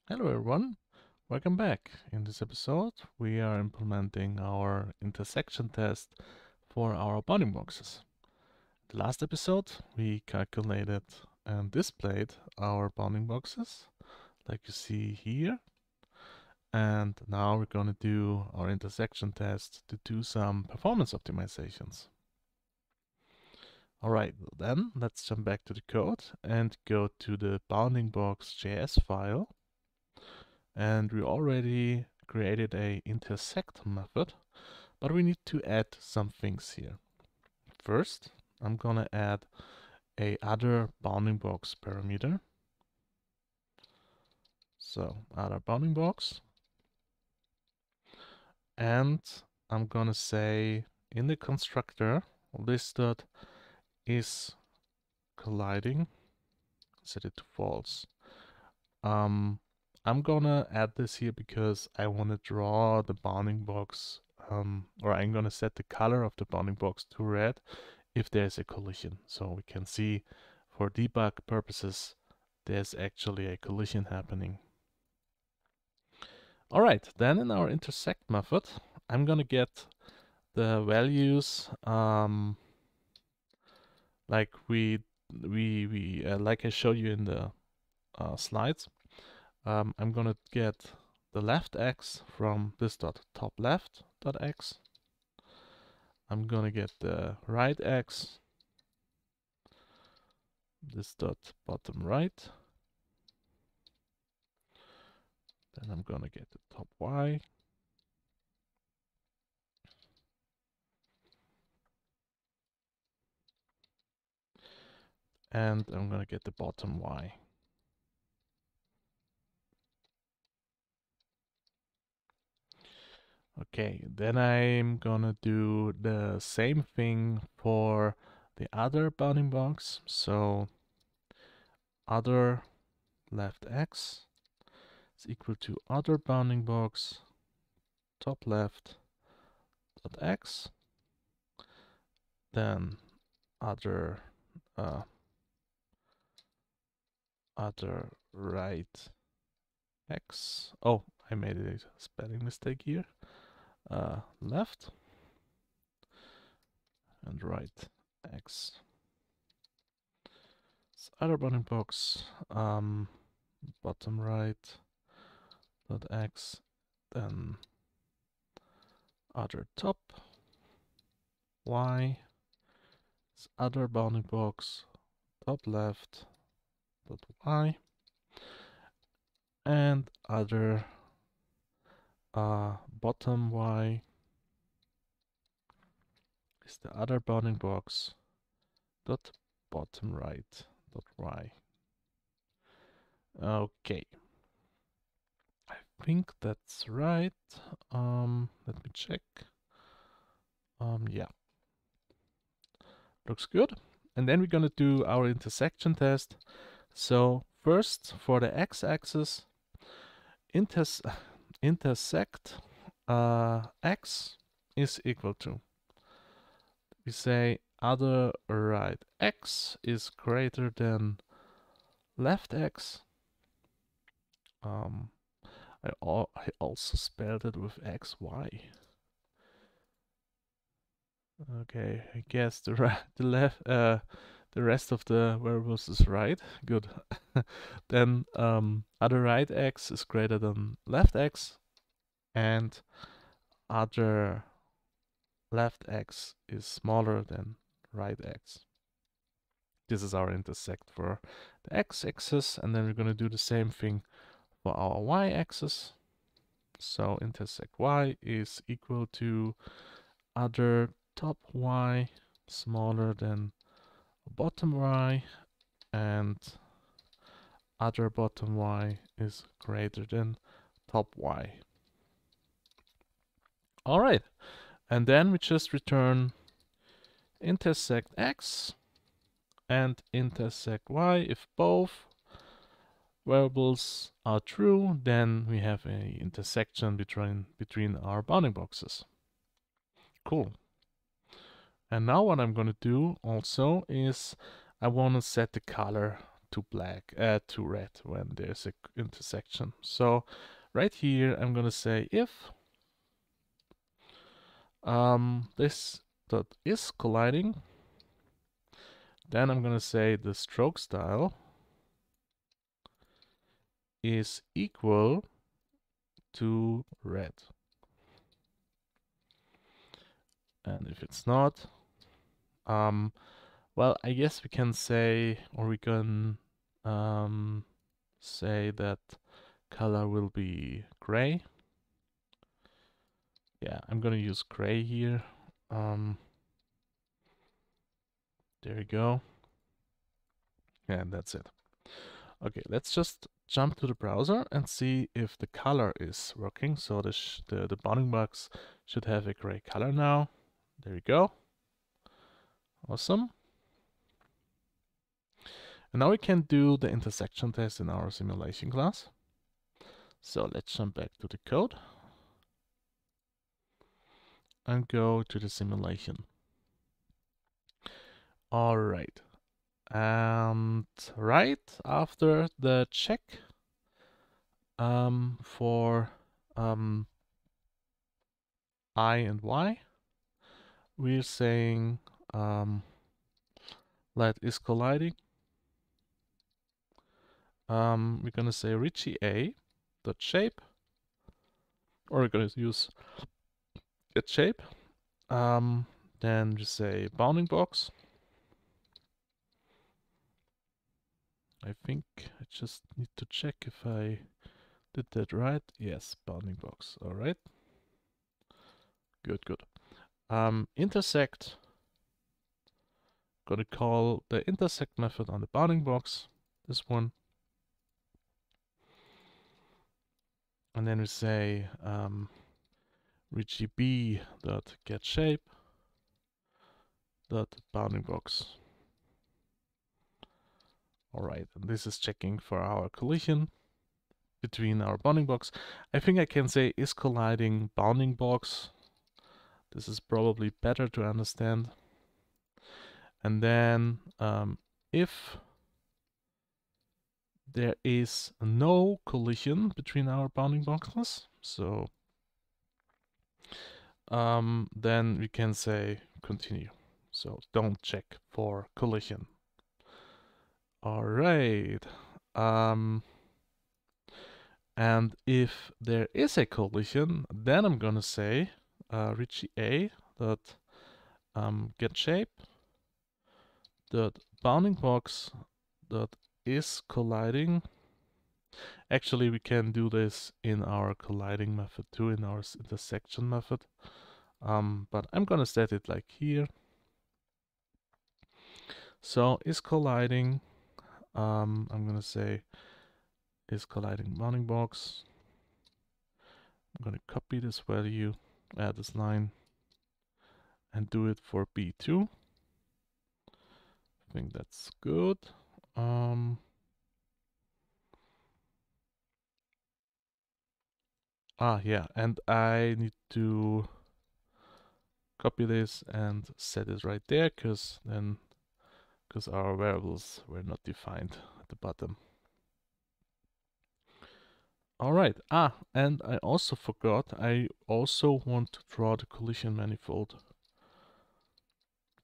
Hello everyone, welcome back. In this episode we are implementing our intersection test for our bounding boxes. The last episode we calculated and displayed our bounding boxes like you see here, and now we're going to do our intersection test to do some performance optimizations. Alright, then let's jump back to the code and go to the bounding box.js file. And we already created a intersect method, but we need to add some things here. First, I'm gonna add a other bounding box parameter. So other bounding box, and I'm gonna say in the constructor listed is colliding, set it to false. I'm gonna add this here because I want to draw the bounding box, or I'm gonna set the color of the bounding box to red if there's a collision. So we can see for debug purposes there's actually a collision happening. Alright, then in our intersect method I'm gonna get the values like like I showed you in the slides. I'm gonna get the left x from this dot top left dot x. I'm gonna get the right x, this dot bottom right. Then I'm gonna get the top y. And I'm gonna get the bottom y. Okay, then I'm gonna do the same thing for the other bounding box. So other left x is equal to other bounding box top left dot x. Then other right x. Oh, I made a spelling mistake here. Left and right x. So other bounding box, bottom right dot x, then other top y, so other bounding box, top left dot y, and other bottom y is the other bounding box dot bottom right dot y. Okay, I think that's right. Let me check. Yeah, looks good. And then we're gonna do our intersection test. So first, for the x-axis, intersect x is equal to, we say other right x is greater than left x. I also spelled it with xy. Okay, I guess the rest of the variables is right. Good. Then other right x is greater than left x, and other left x is smaller than right x. This is our intersect for the x-axis, and then we're going to do the same thing for our y-axis. So intersect y is equal to other top y smaller than bottom y, and other bottom y is greater than top y. Alright, and then we just return intersect x and intersect y. If both variables are true, then we have a intersection between our bounding boxes. Cool. And now what I'm going to do also is I want to set the color to black, to red when there's a intersection. So right here, I'm gonna say if this dot is colliding, then I'm gonna say the stroke style is equal to red. And if it's not, well, I guess we can say, or we can say that color will be gray. Yeah, I'm gonna use gray here. There we go. And that's it. Okay, let's just jump to the browser and see if the color is working. So the bounding box should have a gray color now. There we go. Awesome. And now we can do the intersection test in our simulation class. So let's jump back to the code and go to the simulation. All right. And right after the check for I and Y, we're saying let is colliding. We're gonna say Richie A dot shape, or we're gonna use get shape. Then we say bounding box. I think I just need to check if I did that right. Yes, bounding box. All right. Good, good. Intersect. Gonna call the intersect method on the bounding box. This one. And then we say Richie B dot get shape dot bounding box. All right, and this is checking for our collision between our bounding box. I think I can say is colliding bounding box. This is probably better to understand. And then if there is no collision between our bounding boxes, so then we can say continue. So don't check for collision. All right. And if there is a collision, then I'm gonna say Richie A dot get shape dot bounding box dot is colliding. Actually, we can do this in our colliding method too, in our intersection method. But I'm gonna set it like here. So is colliding. I'm gonna say is colliding bounding box. I'm gonna copy this value, add this line, and do it for B2. I think that's good. Yeah, and I need to copy this and set it right there, because our variables were not defined at the bottom. All right. And I also forgot, I also want to draw the collision manifold.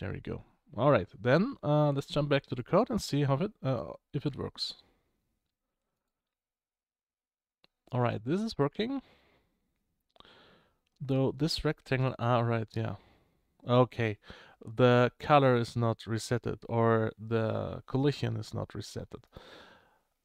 There we go. All right, then let's jump back to the code and see how if it works. All right, this is working. Though this rectangle, right, yeah. Okay, the color is not resetted, or the collision is not resetted.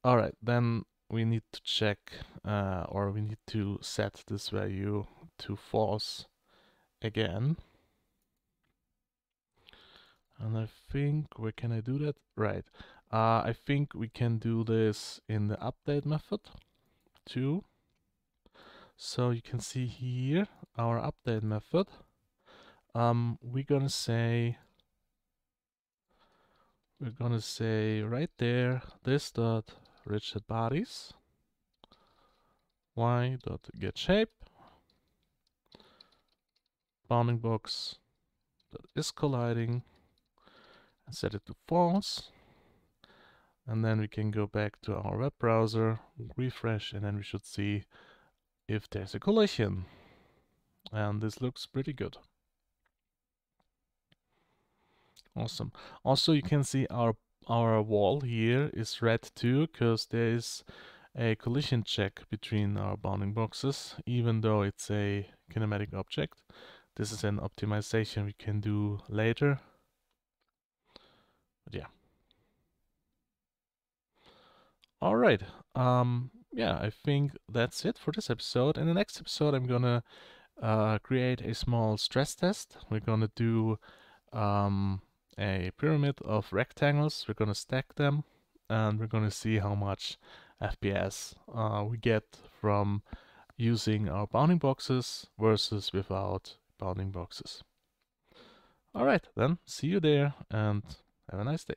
All right, then we need to check, or we need to set this value to false again. And I think, where can I do that? Right. I think we can do this in the update method too. So you can see here our update method. We're gonna say right there, this dot rigid bodies, y dot get shape, bounding box that is colliding, and set it to false. And then we can go back to our web browser, refresh, and then we should see if there's a collision. And this looks pretty good. Awesome. Also, you can see our wall here is red too, because there is a collision check between our bounding boxes, even though it's a kinematic object. This is an optimization we can do later. But yeah. All right. Yeah, I think that's it for this episode. In the next episode, I'm gonna create a small stress test. We're gonna do a pyramid of rectangles. We're gonna stack them, and we're gonna see how much FPS we get from using our bounding boxes versus without bounding boxes. All right, then see you there, and have a nice day.